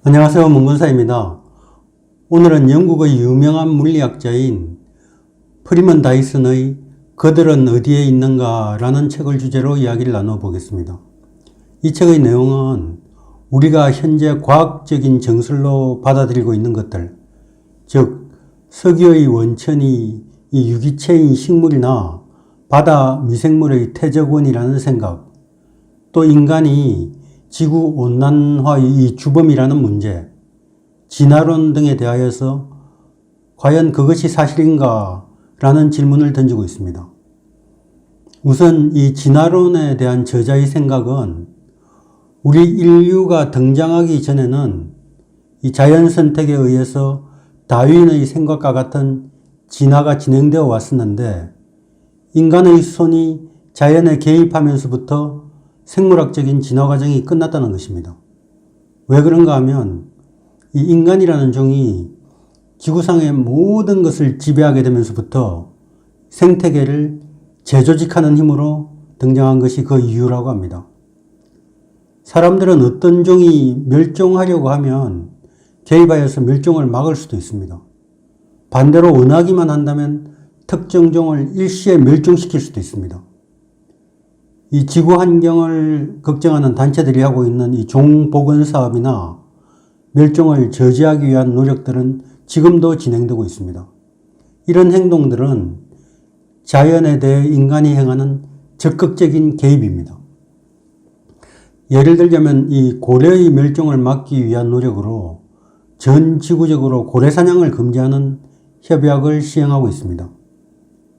안녕하세요. 문근사입니다. 오늘은 영국의 유명한 물리학자인 프리먼 다이슨의 그들은 어디에 있는가 라는 책을 주제로 이야기를 나눠보겠습니다. 이 책의 내용은 우리가 현재 과학적인 정설로 받아들이고 있는 것들, 즉 석유의 원천이 이 유기체인 식물이나 바다 미생물의 퇴적원이라는 생각, 또 인간이 지구온난화의 이 주범이라는 문제, 진화론 등에 대하여서 과연 그것이 사실인가 라는 질문을 던지고 있습니다. 우선 이 진화론에 대한 저자의 생각은 우리 인류가 등장하기 전에는 이 자연선택에 의해서 다윈의 생각과 같은 진화가 진행되어 왔었는데 인간의 손이 자연에 개입하면서부터 생물학적인 진화 과정이 끝났다는 것입니다. 왜 그런가 하면 이 인간이라는 종이 지구상의 모든 것을 지배하게 되면서부터 생태계를 재조직하는 힘으로 등장한 것이 그 이유라고 합니다. 사람들은 어떤 종이 멸종하려고 하면 개입하여서 멸종을 막을 수도 있습니다. 반대로 원하기만 한다면 특정 종을 일시에 멸종시킬 수도 있습니다. 이 지구 환경을 걱정하는 단체들이 하고 있는 이 종복원 사업이나 멸종을 저지하기 위한 노력들은 지금도 진행되고 있습니다. 이런 행동들은 자연에 대해 인간이 행하는 적극적인 개입입니다. 예를 들자면 이 고래의 멸종을 막기 위한 노력으로 전 지구적으로 고래 사냥을 금지하는 협약을 시행하고 있습니다.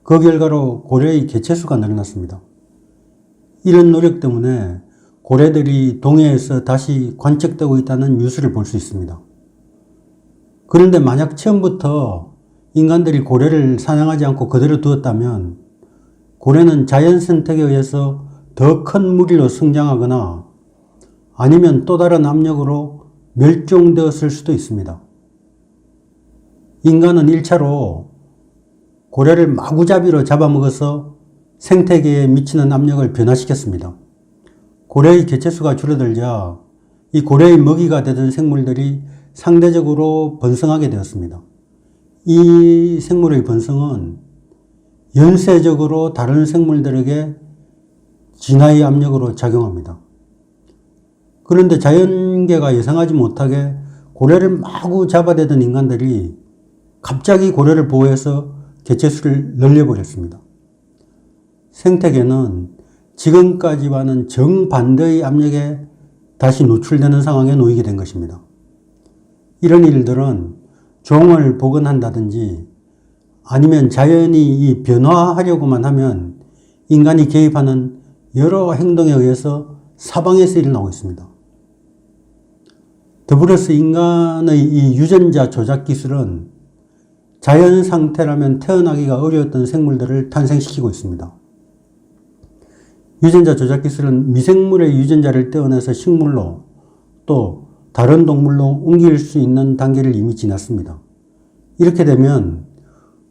그 결과로 고래의 개체수가 늘어났습니다. 이런 노력 때문에 고래들이 동해에서 다시 관측되고 있다는 뉴스를 볼 수 있습니다. 그런데 만약 처음부터 인간들이 고래를 사냥하지 않고 그대로 두었다면 고래는 자연 선택에 의해서 더 큰 무리로 성장하거나 아니면 또 다른 압력으로 멸종되었을 수도 있습니다. 인간은 1차로 고래를 마구잡이로 잡아먹어서 생태계에 미치는 압력을 변화시켰습니다. 고래의 개체수가 줄어들자 이 고래의 먹이가 되던 생물들이 상대적으로 번성하게 되었습니다. 이 생물의 번성은 연쇄적으로 다른 생물들에게 진화의 압력으로 작용합니다. 그런데 자연계가 예상하지 못하게 고래를 마구 잡아대던 인간들이 갑자기 고래를 보호해서 개체수를 늘려버렸습니다. 생태계는 지금까지와는 정반대의 압력에 다시 노출되는 상황에 놓이게 된 것입니다. 이런 일들은 종을 복원한다든지 아니면 자연이 이 변화하려고만 하면 인간이 개입하는 여러 행동에 의해서 사방에서 일어나고 있습니다. 더불어서 인간의 이 유전자 조작 기술은 자연 상태라면 태어나기가 어려웠던 생물들을 탄생시키고 있습니다. 유전자 조작 기술은 미생물의 유전자를 떼어내서 식물로 또 다른 동물로 옮길 수 있는 단계를 이미 지났습니다. 이렇게 되면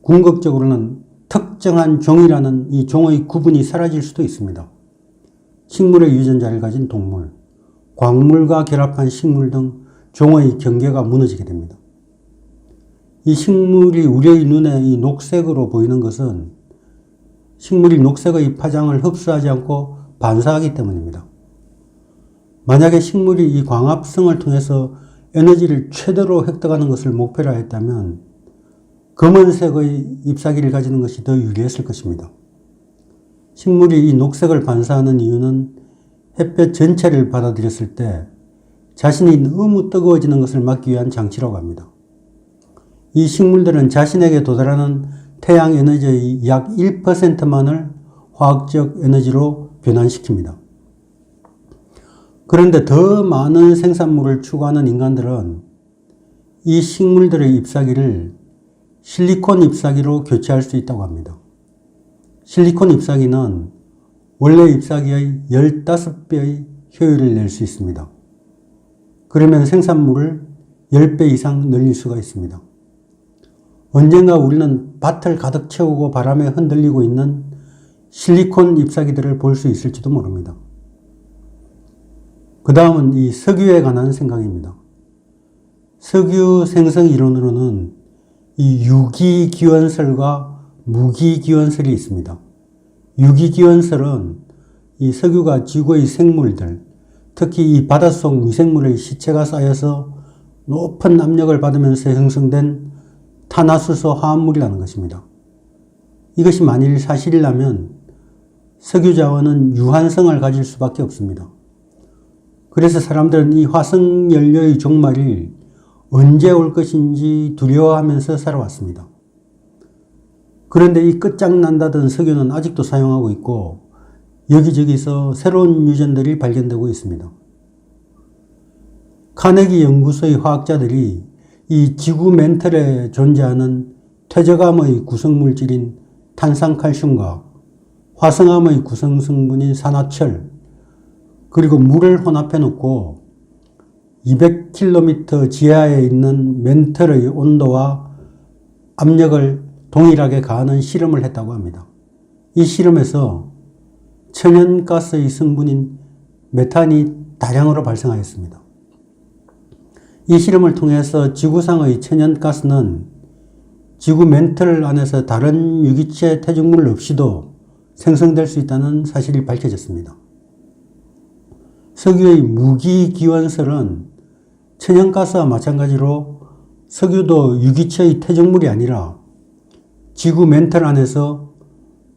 궁극적으로는 특정한 종이라는 이 종의 구분이 사라질 수도 있습니다. 식물의 유전자를 가진 동물, 광물과 결합한 식물 등 종의 경계가 무너지게 됩니다. 이 식물이 우리의 눈에 이 녹색으로 보이는 것은 식물이 녹색의 파장을 흡수하지 않고 반사하기 때문입니다. 만약에 식물이 이 광합성을 통해서 에너지를 최대로 획득하는 것을 목표로 했다면 검은색의 잎사귀를 가지는 것이 더 유리했을 것입니다. 식물이 이 녹색을 반사하는 이유는 햇볕 전체를 받아들였을 때 자신이 너무 뜨거워지는 것을 막기 위한 장치라고 합니다. 이 식물들은 자신에게 도달하는 태양 에너지의 약 1%만을 화학적 에너지로 변환시킵니다. 그런데 더 많은 생산물을 추구하는 인간들은 이 식물들의 잎사귀를 실리콘 잎사귀로 교체할 수 있다고 합니다. 실리콘 잎사귀는 원래 잎사귀의 15배의 효율을 낼 수 있습니다. 그러면 생산물을 10배 이상 늘릴 수가 있습니다. 언젠가 우리는 밭을 가득 채우고 바람에 흔들리고 있는 실리콘 잎사귀들을 볼 수 있을지도 모릅니다. 그 다음은 이 석유에 관한 생각입니다. 석유 생성 이론으로는 이 유기기원설과 무기기원설이 있습니다. 유기기원설은 이 석유가 지구의 생물들, 특히 이 바닷속 미생물의 시체가 쌓여서 높은 압력을 받으면서 형성된 탄화수소 화합물이라는 것입니다. 이것이 만일 사실이라면 석유 자원은 유한성을 가질 수밖에 없습니다. 그래서 사람들은 이 화석연료의 종말이 언제 올 것인지 두려워하면서 살아왔습니다. 그런데 이 끝장난다던 석유는 아직도 사용하고 있고 여기저기서 새로운 유전들이 발견되고 있습니다. 카네기 연구소의 화학자들이 이 지구 멘틀에 존재하는 퇴적암의 구성물질인 탄산칼슘과 화성암의 구성성분인 산화철, 그리고 물을 혼합해 놓고 200km 지하에 있는 멘틀의 온도와 압력을 동일하게 가하는 실험을 했다고 합니다. 이 실험에서 천연가스의 성분인 메탄이 다량으로 발생하였습니다. 이 실험을 통해서 지구상의 천연가스는 지구 멘틀 안에서 다른 유기체 퇴적물 없이도 생성될 수 있다는 사실이 밝혀졌습니다. 석유의 무기기원설은 천연가스와 마찬가지로 석유도 유기체의 퇴적물이 아니라 지구 멘틀 안에서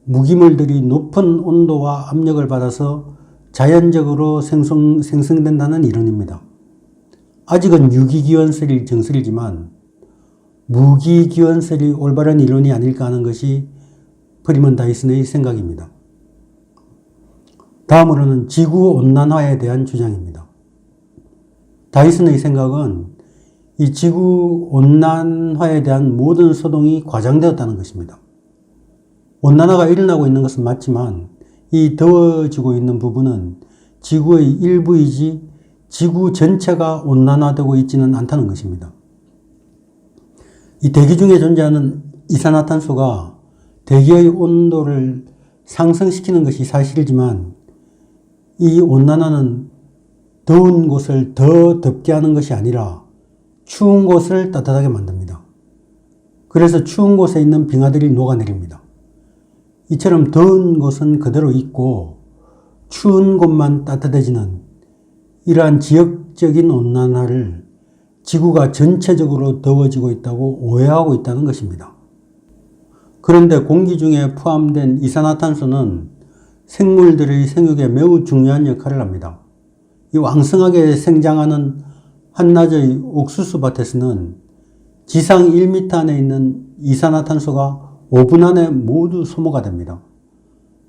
무기물들이 높은 온도와 압력을 받아서 자연적으로 생성된다는 이론입니다. 아직은 유기기원설이 정설이지만 무기기원설이 올바른 이론이 아닐까 하는 것이 프리먼 다이슨의 생각입니다. 다음으로는 지구온난화에 대한 주장입니다. 다이슨의 생각은 이 지구온난화에 대한 모든 소동이 과장되었다는 것입니다. 온난화가 일어나고 있는 것은 맞지만 이 더워지고 있는 부분은 지구의 일부이지 지구 전체가 온난화되고 있지는 않다는 것입니다. 이 대기 중에 존재하는 이산화탄소가 대기의 온도를 상승시키는 것이 사실이지만 이 온난화는 더운 곳을 더 덥게 하는 것이 아니라 추운 곳을 따뜻하게 만듭니다. 그래서 추운 곳에 있는 빙하들이 녹아내립니다. 이처럼 더운 곳은 그대로 있고 추운 곳만 따뜻해지는 이러한 지역적인 온난화를 지구가 전체적으로 더워지고 있다고 오해하고 있다는 것입니다. 그런데 공기 중에 포함된 이산화탄소는 생물들의 생육에 매우 중요한 역할을 합니다. 이 왕성하게 생장하는 한낮의 옥수수 밭에서는 지상 1m 안에 있는 이산화탄소가 5분 안에 모두 소모가 됩니다.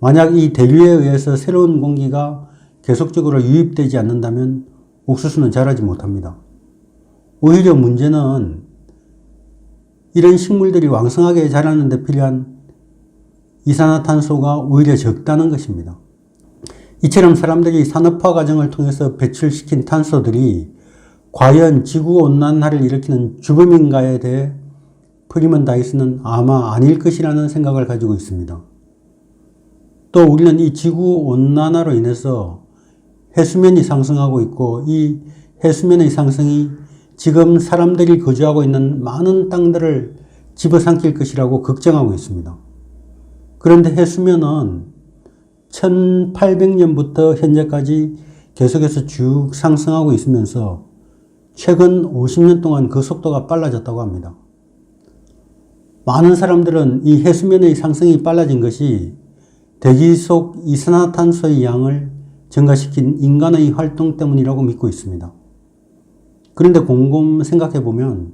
만약 이 대류에 의해서 새로운 공기가 계속적으로 유입되지 않는다면 옥수수는 자라지 못합니다. 오히려 문제는 이런 식물들이 왕성하게 자라는 데 필요한 이산화탄소가 오히려 적다는 것입니다. 이처럼 사람들이 산업화 과정을 통해서 배출시킨 탄소들이 과연 지구온난화를 일으키는 주범인가에 대해 프리먼 다이슨은 아마 아닐 것이라는 생각을 가지고 있습니다. 또 우리는 이 지구온난화로 인해서 해수면이 상승하고 있고 이 해수면의 상승이 지금 사람들이 거주하고 있는 많은 땅들을 집어삼킬 것이라고 걱정하고 있습니다. 그런데 해수면은 1800년부터 현재까지 계속해서 쭉 상승하고 있으면서 최근 50년 동안 그 속도가 빨라졌다고 합니다. 많은 사람들은 이 해수면의 상승이 빨라진 것이 대기 속 이산화탄소의 양을 증가시킨 인간의 활동 때문이라고 믿고 있습니다. 그런데 곰곰 생각해 보면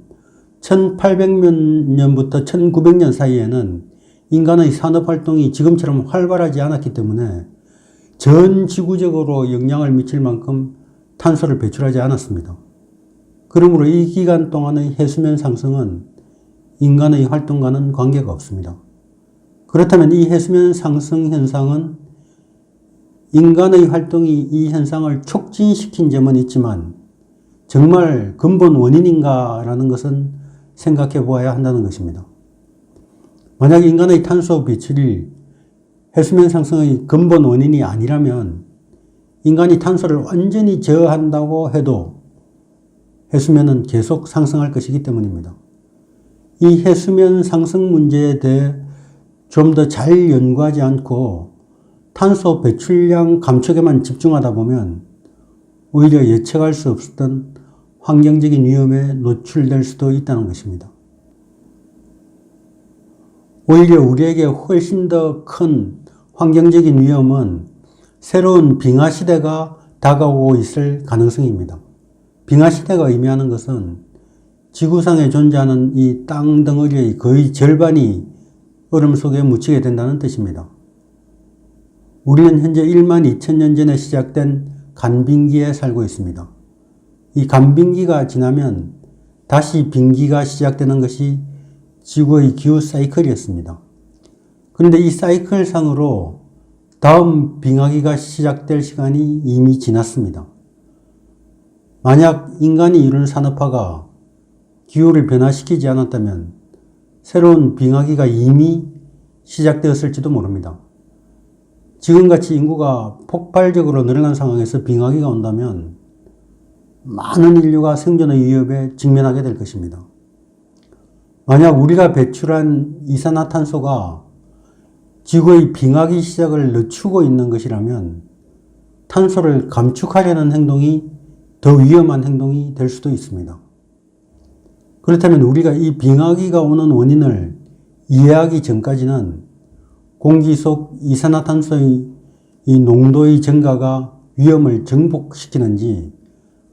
1800년부터 1900년 사이에는 인간의 산업활동이 지금처럼 활발하지 않았기 때문에 전 지구적으로 영향을 미칠 만큼 탄소를 배출하지 않았습니다. 그러므로 이 기간 동안의 해수면 상승은 인간의 활동과는 관계가 없습니다. 그렇다면 이 해수면 상승 현상은 인간의 활동이 이 현상을 촉진시킨 점은 있지만 정말 근본 원인인가라는 것은 생각해 보아야 한다는 것입니다. 만약 인간의 탄소 배출이 해수면 상승의 근본 원인이 아니라면 인간이 탄소를 완전히 제어한다고 해도 해수면은 계속 상승할 것이기 때문입니다. 이 해수면 상승 문제에 대해 좀 더 잘 연구하지 않고 탄소 배출량 감축에만 집중하다 보면 오히려 예측할 수 없었던 환경적인 위험에 노출될 수도 있다는 것입니다. 오히려 우리에게 훨씬 더 큰 환경적인 위험은 새로운 빙하시대가 다가오고 있을 가능성입니다. 빙하시대가 의미하는 것은 지구상에 존재하는 이 땅 덩어리의 거의 절반이 얼음 속에 묻히게 된다는 뜻입니다. 우리는 현재 1만 2천년 전에 시작된 간빙기에 살고 있습니다. 이 간빙기가 지나면 다시 빙기가 시작되는 것이 지구의 기후 사이클이었습니다. 그런데 이 사이클상으로 다음 빙하기가 시작될 시간이 이미 지났습니다. 만약 인간이 이룬 산업화가 기후를 변화시키지 않았다면 새로운 빙하기가 이미 시작되었을지도 모릅니다. 지금같이 인구가 폭발적으로 늘어난 상황에서 빙하기가 온다면 많은 인류가 생존의 위협에 직면하게 될 것입니다. 만약 우리가 배출한 이산화탄소가 지구의 빙하기 시작을 늦추고 있는 것이라면 탄소를 감축하려는 행동이 더 위험한 행동이 될 수도 있습니다. 그렇다면 우리가 이 빙하기가 오는 원인을 이해하기 전까지는 공기 속 이산화탄소의 이 농도의 증가가 위험을 증폭시키는지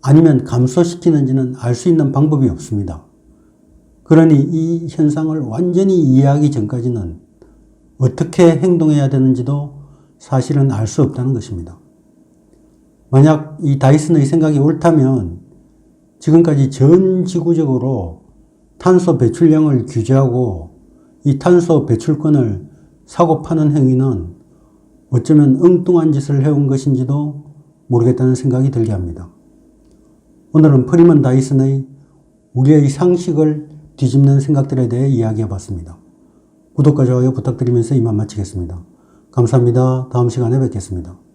아니면 감소시키는지는 알 수 있는 방법이 없습니다. 그러니 이 현상을 완전히 이해하기 전까지는 어떻게 행동해야 되는지도 사실은 알 수 없다는 것입니다. 만약 이 다이슨의 생각이 옳다면 지금까지 전 지구적으로 탄소 배출량을 규제하고 이 탄소 배출권을 사고 파는 행위는 어쩌면 엉뚱한 짓을 해온 것인지도 모르겠다는 생각이 들게 합니다. 오늘은 프리먼 다이슨의 우리의 상식을 뒤집는 생각들에 대해 이야기해 봤습니다. 구독과 좋아요 부탁드리면서 이만 마치겠습니다. 감사합니다. 다음 시간에 뵙겠습니다.